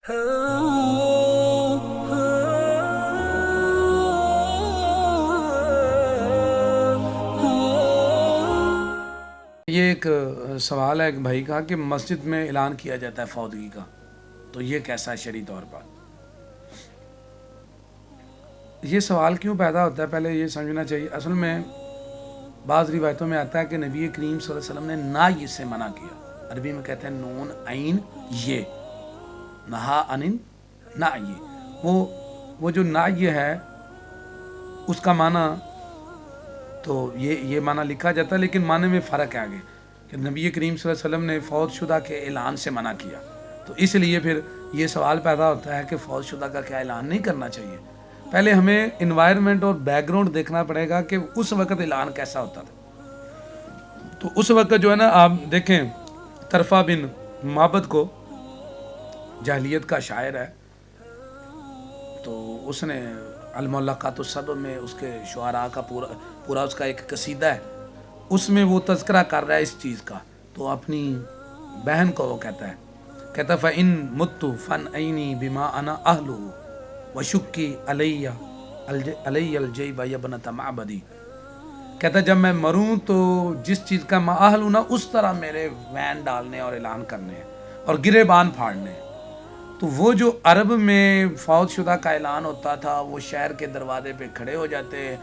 یہ ایک سوال ہے ایک بھائی کا کہ مسجد میں اعلان کیا جاتا ہے فوتگی کا، تو یہ کیسا ہے شرعی طور پر؟ یہ سوال کیوں پیدا ہوتا ہے پہلے یہ سمجھنا چاہیے۔ اصل میں بعض روایتوں میں آتا ہے کہ نبی کریم صلی اللہ علیہ وسلم نے نہ یہ سے منع کیا۔ عربی میں کہتے ہیں نون عین یہ، نہا انن نہ یہ، وہ جو نہ یہ ہے اس کا معنی تو یہ معنی لکھا جاتا ہے، لیکن معنی میں فرق ہے آگے کہ نبی کریم صلی اللہ علیہ وسلم نے فوت شدہ کے اعلان سے منع کیا، تو اس لیے پھر یہ سوال پیدا ہوتا ہے کہ فوت شدہ کا کیا اعلان نہیں کرنا چاہیے۔ پہلے ہمیں انوائرمنٹ اور بیک گراؤنڈ دیکھنا پڑے گا کہ اس وقت اعلان کیسا ہوتا تھا۔ تو اس وقت جو ہے نا، آپ دیکھیں طرفہ بن معبد کو، جاہلیت کا شاعر ہے، تو اس نے المعلقات السبع میں اس کے شعراء کا پورا اس کا ایک قصیدہ ہے، اس میں وہ تذکرہ کر رہا ہے اس چیز کا۔ تو اپنی بہن کو وہ کہتا ہے فَإِن مُتُّ فَانْعِنِي بِمَا أَنَا أَهْلُهُ وَشُكِّ عَلَيَّ الْجَيْبَ يَا ابْنَةَ مَعْبَدِي، کہتا ہے جب میں مروں تو جس چیز کا میں اہل ہوں نا، اس طرح میرے وین ڈالنے اور اعلان کرنے اور گریبان پھاڑنے۔ تو وہ جو عرب میں فوت شدہ کا اعلان ہوتا تھا، وہ شہر کے دروازے پہ کھڑے ہو جاتے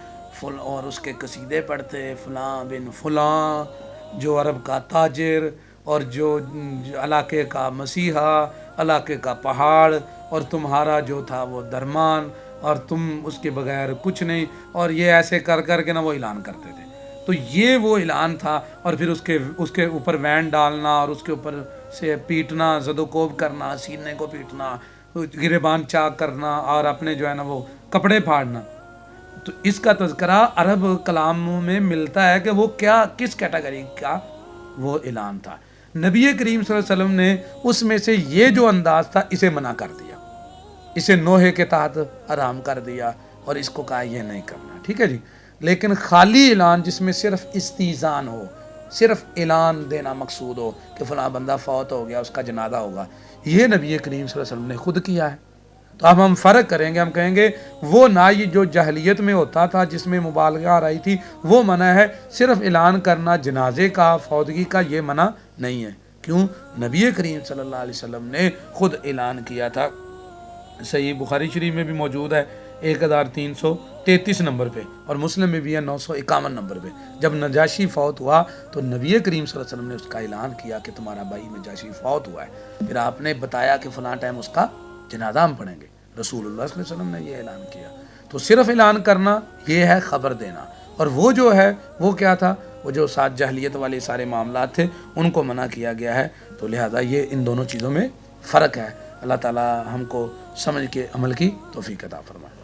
اور اس کے قصیدے پڑھتے، فلاں بن فلاں جو عرب کا تاجر اور جو علاقے کا مسیحا، علاقے کا پہاڑ، اور تمہارا جو تھا وہ درمان، اور تم اس کے بغیر کچھ نہیں، اور یہ ایسے کر کر کے نا وہ اعلان کرتے تھے۔ تو یہ وہ اعلان تھا، اور پھر اس کے اوپر وین ڈالنا اور اس کے اوپر سے پیٹنا، زد و کوب کرنا، سینے کو پیٹنا، گریبان چاک کرنا، اور اپنے جو ہے نا وہ کپڑے پھاڑنا۔ تو اس کا تذکرہ عرب کلاموں میں ملتا ہے کہ وہ کس کیٹیگری کا وہ اعلان تھا۔ نبی کریم صلی اللہ علیہ وسلم نے اس میں سے یہ جو انداز تھا اسے منع کر دیا، اسے نوحے کے تحت حرام کر دیا، اور اس کو کہا یہ نہیں کرنا، ٹھیک ہے جی۔ لیکن خالی اعلان جس میں صرف استیزان ہو، صرف اعلان دینا مقصود ہو کہ فلاں بندہ فوت ہو گیا، اس کا جنازہ ہوگا، یہ نبی کریم صلی اللہ علیہ وسلم نے خود کیا ہے۔ تو اب ہم فرق کریں گے، ہم کہیں گے وہ نہ یہ جو جاہلیت میں ہوتا تھا جس میں مبالغہ آ رہی تھی وہ منع ہے، صرف اعلان کرنا جنازے کا، فوتگی کا، یہ منع نہیں ہے۔ کیوں؟ نبی کریم صلی اللہ علیہ وسلم نے خود اعلان کیا تھا۔ صحیح بخاری شریف میں بھی موجود ہے 1333 نمبر پہ، اور مسلم میں بھی ہے 951 نمبر پہ۔ جب نجاشی فوت ہوا تو نبی کریم صلی اللہ علیہ وسلم نے اس کا اعلان کیا کہ تمہارا بھائی نجاشی فوت ہوا ہے، پھر آپ نے بتایا کہ فلاں ٹائم اس کا جنازہ ہم پڑھیں گے۔ رسول اللہ صلی اللہ علیہ وسلم نے یہ اعلان کیا۔ تو صرف اعلان کرنا یہ ہے خبر دینا، اور وہ جو ہے وہ کیا تھا، وہ جو ساتھ جاہلیت والے سارے معاملات تھے ان کو منع کیا گیا ہے۔ تو لہٰذا یہ ان دونوں چیزوں میں فرق ہے۔ اللہ تعالی ہم کو سمجھ کے عمل کی توفیق عطا فرمائے۔